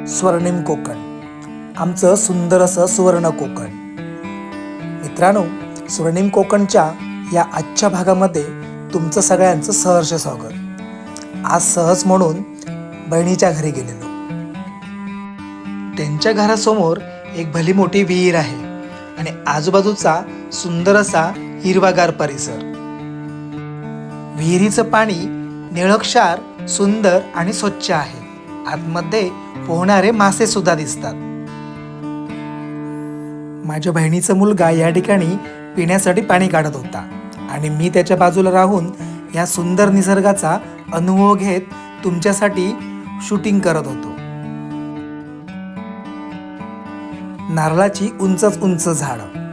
स्वर्णिम कोकण, आमचं सुंदर असं सुवर्ण कोकण. मित्रांनो, स्वर्णिम कोकणच्या या आजच्या भागामध्ये तुमचं सगळ्यांचं सहर्ष स्वागत. आज सहज म्हणून बहिणीच्या घरी गेलेलो. त्यांच्या घरासमोर एक भली मोठी विहीर आहे आणि आजूबाजूचा सुंदर असा हिरवागार परिसर. विहिरीचं पाणी निळक्षार, सुंदर आणि स्वच्छ आहे. आतमध्ये पोहणारे मासे सुद्धा दिसतात. माझ्या बहिणीचा मुलगा या ठिकाणी पिण्यासाठी पाणी काढत होता आणि मी त्याच्या बाजूला राहून या सुंदर निसर्गाचा अनुभव घेत तुमच्यासाठी शूटिंग करत होतो. नारळाची उंचच उंच झाडं,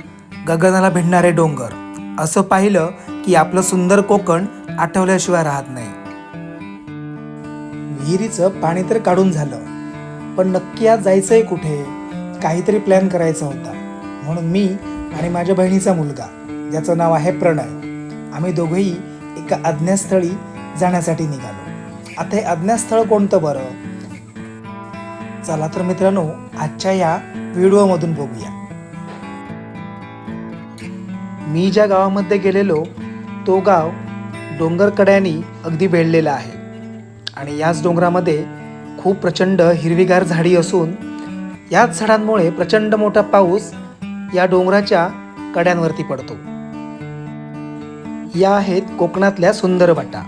गगनाला भिडणारे डोंगर, असं पाहिलं की आपलं सुंदर कोकण आठवल्याशिवाय राहत नाही. विहिरीचं पाणी तर काढून झालं, पण नक्की आज जायचंय कुठे? काहीतरी प्लॅन करायचा होता. म्हणून मी आणि माझ्या बहिणीचा मुलगा, ज्याचं नाव आहे प्रणय, आम्ही दोघंही एका अज्ञातस्थळी जाण्यासाठी निघालो. आता हे अज्ञातस्थळ कोणतं बरं? चला तर मित्रांनो, आजच्या या व्हिडिओमधून बघूया. मी ज्या गावामध्ये गेलेलो तो गाव डोंगर कड्यानी अगदी वेढलेला आहे आणि याच डोंगरामध्ये खूप प्रचंड हिरवीगार झाडी असून याच झाडांमुळे प्रचंड मोठा पाऊस या डोंगराच्या कड्यांवरती पडतो. या आहेत कोकणातल्या सुंदर वाटा.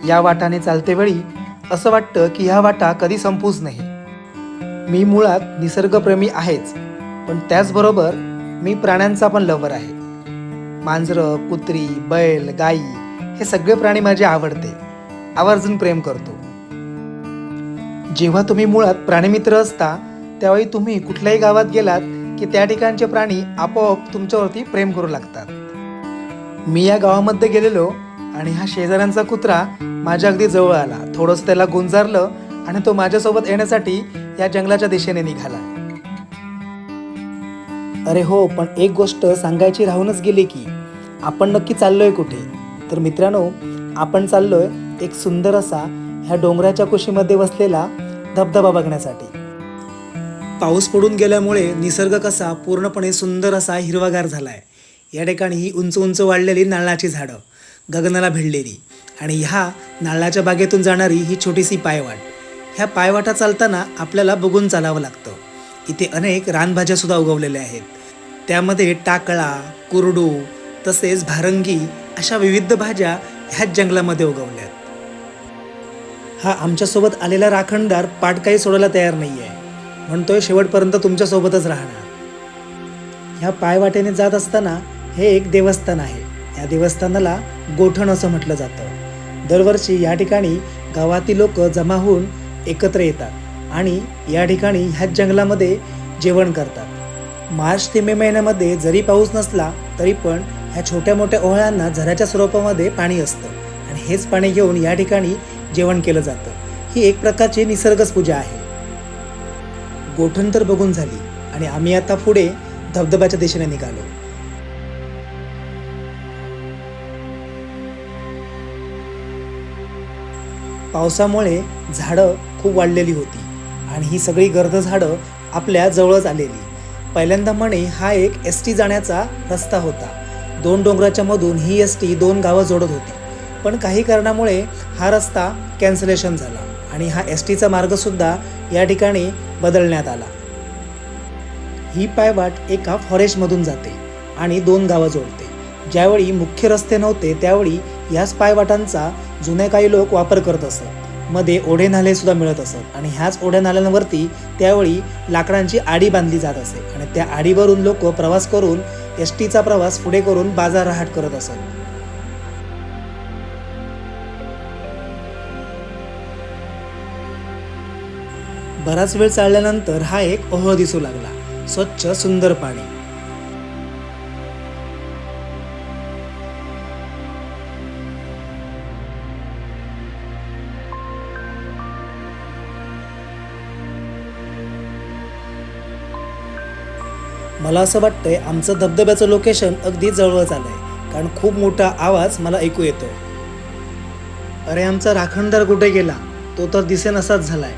या वाटाने चालते वेळी असं वाटतं की ह्या वाटा कधी संपूच नाही. मी मुळात निसर्गप्रेमी आहेच, पण त्याचबरोबर मी प्राण्यांचा पण लवर आहे. मांजरं, कुत्री, बैल, गाई हे सगळे प्राणी माझे आवडते, आवर्जून प्रेम करतो. जेव्हा तुम्ही मुळात प्राणीमित्र असता त्यावेळी तुम्ही कुठल्याही गावात गेलात की त्या ठिकाणचे प्राणी आपोआप तुमच्यावरती प्रेम करू लागतात. मी या गावामध्ये गेलेलो आणि हा शेजाऱ्यांचा कुत्रा माझ्या अगदी जवळ आला. थोडंसं त्याला गुंजारलं आणि तो माझ्यासोबत येण्यासाठी या जंगलाच्या दिशेने निघाला. अरे हो, पण एक गोष्ट सांगायची राहूनच गेली की आपण नक्की चाललोय कुठे? तर मित्रांनो, आपण चाललोय एक सुंदर असा ह्या डोंगराच्या कुशीमध्ये बसलेला धबधबा बघण्यासाठी. पाऊस पडून गेल्यामुळे निसर्ग कसा पूर्णपणे सुंदर असा हिरवागार झालाय. या ठिकाणी ही उंच उंच वाढलेली नारळाची झाडं, गगनाला भिडलेली, आणि ह्या नारळाच्या बागेतून जाणारी ही छोटीशी पायवाट. ह्या पायवाटा चालताना आपल्याला बघून चालावं लागतं. इथे अनेक रानभाज्या सुद्धा उगवलेल्या आहेत. त्यामध्ये टाकळा, कुरडू तसेच भारंगी अशा विविध भाज्या ह्याच जंगलामध्ये उगवल्यात. हा आमच्यासोबत आलेला राखणदार पाठ काही सोडायला तयार नाही आहे. म्हणतोय शेवटपर्यंत तुमच्यासोबतच राहणार. ह्या पायवाटेने जात असताना हे एक देवस्थान आहे. या देवस्थानाला गोठण असं म्हटलं जातं. दरवर्षी या ठिकाणी गावातील लोक जमा होऊन एकत्र येतात आणि या ठिकाणी ह्याच जंगलामध्ये जेवण करतात. मार्च ते मे महिन्यामध्ये जरी पाऊस नसला तरी पण ह्या छोट्या मोठ्या ओहळ्यांना झऱ्याच्या स्वरूपामध्ये पाणी असतं आणि हेच पाणी घेऊन या ठिकाणी जेवण केलं जातं. ही एक प्रकारची निसर्गच पूजा आहे. गोठण तर बघून झाली आणि आम्ही आता पुढे धबधब्याच्या दिशेने निघालो. पावसामुळे झाडं खूप वाढलेली होती आणि ही सगळी गर्द झाडं आपल्या जवळच आलेली. पहिल्यांदा म्हणे हा एक एसटी जाण्याचा रस्ता होता. 2 डोंगराच्या मधून ही एसटी 2 गावं जोडत होती, पण काही कारणामुळे हा रस्ता कॅन्सलेशन झाला आणि हा एसटीचा मार्ग सुद्धा या ठिकाणी बदलण्यात आला. ही पायवाट एका फॉरेस्टमधून जाते आणि 2 गावं जोडते. ज्यावेळी मुख्य रस्ते नव्हते त्यावेळी याच पायवाटांचा जुने काही लोक वापर करत असत. मध्ये ओढे नाले सुद्धा मिळत असत आणि ह्याच ओढ्या नाल्यांवरती त्यावेळी लाकडांची आडी बांधली जात असे आणि त्या आडीवरून लोक प्रवास करून एसटीचा प्रवास पुढे करून बाजार रहाट करत असत. बराच वेळ चालल्यानंतर हा एक ओहळ दिसू लागला. स्वच्छ सुंदर पाणी. मला असं वाटतंय आमचं धबधब्याचं लोकेशन अगदी जवळच आलंय, कारण खूप मोठा आवाज मला ऐकू येतो. अरे आमचा राखणदार कुठे गेला? तो तर दिसेनासाच झालाय.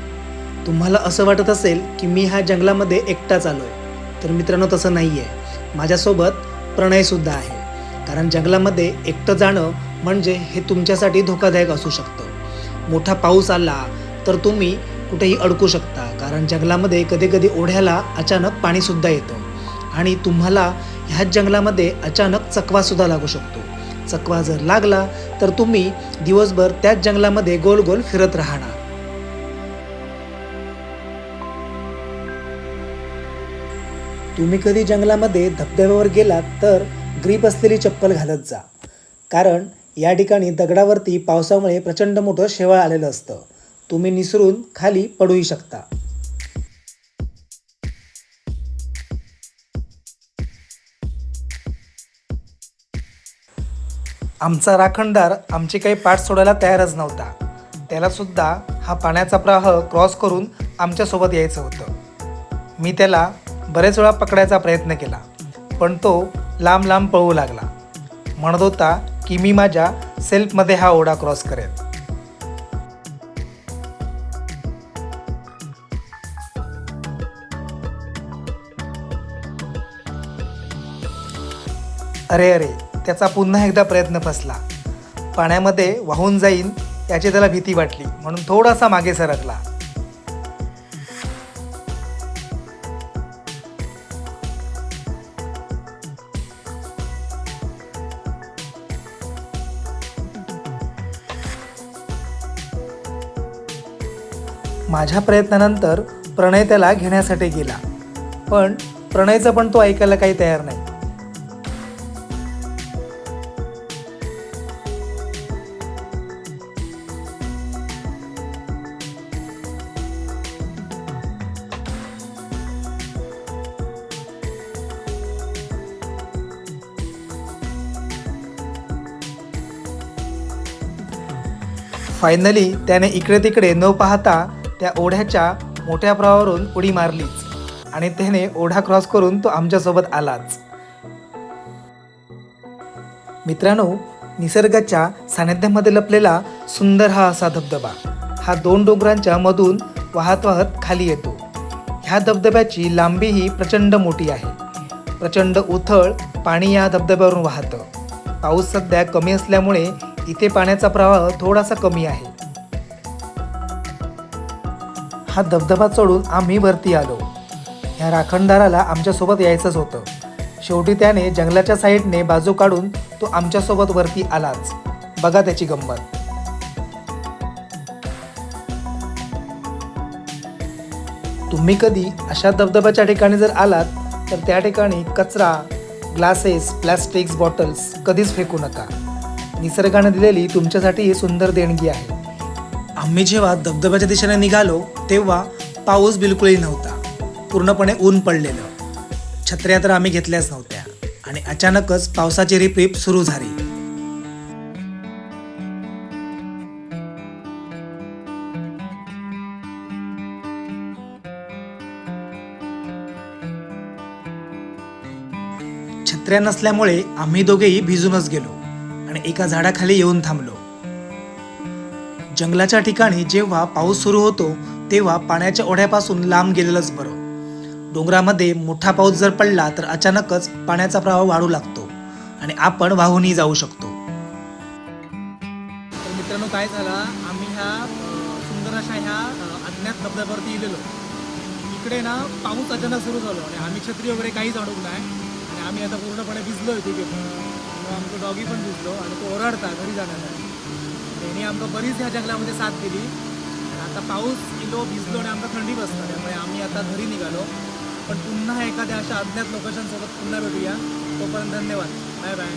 तुम्हाला असं वाटत असेल की मी ह्या जंगलामध्ये एकटा चाललो आहे, तर मित्रांनो तसं नाही आहे. माझ्यासोबत प्रणयसुद्धा आहे. कारण जंगलामध्ये एकटं जाणं म्हणजे हे तुमच्यासाठी धोकादायक असू शकतं. मोठा पाऊस आला तर तुम्ही कुठेही अडकू शकता, कारण जंगलामध्ये कधी कधी ओढ्याला अचानक पाणीसुद्धा येतं आणि तुम्हाला ह्याच जंगलामध्ये अचानक चकवासुद्धा लागू शकतो. चकवा जर लागला तर तुम्ही दिवसभर त्याच जंगलामध्ये गोल गोल फिरत राहणार. तुम्ही कधी जंगलामध्ये धबधब्यावर गेलात तर ग्रीप असलेली चप्पल घालत जा, कारण या ठिकाणी दगडावरती पावसामुळे प्रचंड मोठं शेवाळ आलेलं असतं. तुम्ही निसरून खाली पडूही शकता. आमचा राखणदार आमचे काही पाठ सोडायला तयारच नव्हता. त्यालासुद्धा हा पाण्याचा प्रवाह क्रॉस करून आमच्यासोबत यायचं होतं. मी त्याला बरेच वेळा पकडायचा प्रयत्न केला, पण तो लांब लांब पळू लागला. म्हणत होता की मी माझ्या सेल्फमध्ये हा ओढा क्रॉस करेन. अरे अरे, त्याचा पुन्हा एकदा प्रयत्न फसला. पाण्यामध्ये वाहून जाईन याची त्याला भीती वाटली, म्हणून थोडासा मागे सरकला. माझ्या प्रयत्नानंतर प्रणय त्याला घेण्यासाठी गेला, पण प्रणयचं पण तो ऐकायला काही तयार नाही. फायनली त्याने इकडे तिकडे न पाहता त्या ओढ्याच्या मोठ्या प्रवाहावरून उडी मारलीच आणि त्याने ओढा क्रॉस करून तो आमच्यासोबत आलाच. मित्रांनो, निसर्गाच्या सानिध्यामध्ये लपलेला सुंदर हा असा धबधबा हा 2 डोंगरांच्या मधून वाहत वाहत खाली येतो. ह्या धबधब्याची लांबीही प्रचंड मोठी आहे. प्रचंड उथळ पाणी या धबधब्यावरून वाहतं. पाऊस सध्या कमी असल्यामुळे इथे पाण्याचा प्रवाह थोडासा कमी आहे. हा धबधबा चढून आम्ही वरती आलो. ह्या राखणदाराला आमच्यासोबत यायचंच होतं. शेवटी त्याने जंगलाच्या साईडने बाजू काढून तो आमच्यासोबत वरती आलाच. बघा त्याची गंमत. तुम्ही कधी अशा धबधब्याच्या ठिकाणी जर आलात तर त्या ठिकाणी कचरा, ग्लासेस, प्लॅस्टिक्स, बॉटल्स कधीच फेकू नका. निसर्गाने दिलेली तुमच्यासाठी ही सुंदर देणगी आहे. आम्ही जेव्हा धबधब्याच्या दिशेने निघालो तेव्हा पाऊस बिलकुलही नव्हता. पूर्णपणे ऊन पडलेलं. छत्र्या तर आम्ही घेतल्याच नव्हत्या आणि अचानकच पावसाची रिपरिप सुरू झाली. छत्र्या नसल्यामुळे आम्ही दोघेही भिजूनच गेलो आणि एका झाडाखाली येऊन थांबलो. जंगलाच्या ठिकाणी जेव्हा पाऊस सुरू होतो तेव्हा पाण्याच्या ओढ्यापासून लांब गेलेलंच बरं. डोंगरामध्ये मोठा पाऊस जर पडला तर अचानकच पाण्याचा प्रवाह वाढू लागतो आणि आपण वाहूनही जाऊ शकतो. तर मित्रांनो, काय झालं, आम्ही ह्या सुंदर अशा ह्या अज्ञात धबधब्यावरती गेलेलो. इकडे ना पाऊस अचानक सुरू झालो आणि आम्ही छत्री वगैरे काहीच अडवलं नाही आणि आम्ही आता पूर्णपणे भिजलो आहे तिथे. आमचं डॉगी पण भिजलो आणि तो ओरडता घरी जाण्याला. त्यांनी आमचं बरीच ह्या जंगलामध्ये साथ दिली. आता पाऊस इलो, भिजलो आणि आमचा थंडी बसला. त्यामुळे आम्ही आता घरी निघालो. पण पुन्हा एखाद्या अशा अज्ञात लोकेशनसोबत पुन्हा भेटूया. तोपर्यंत धन्यवाद. Bye bye.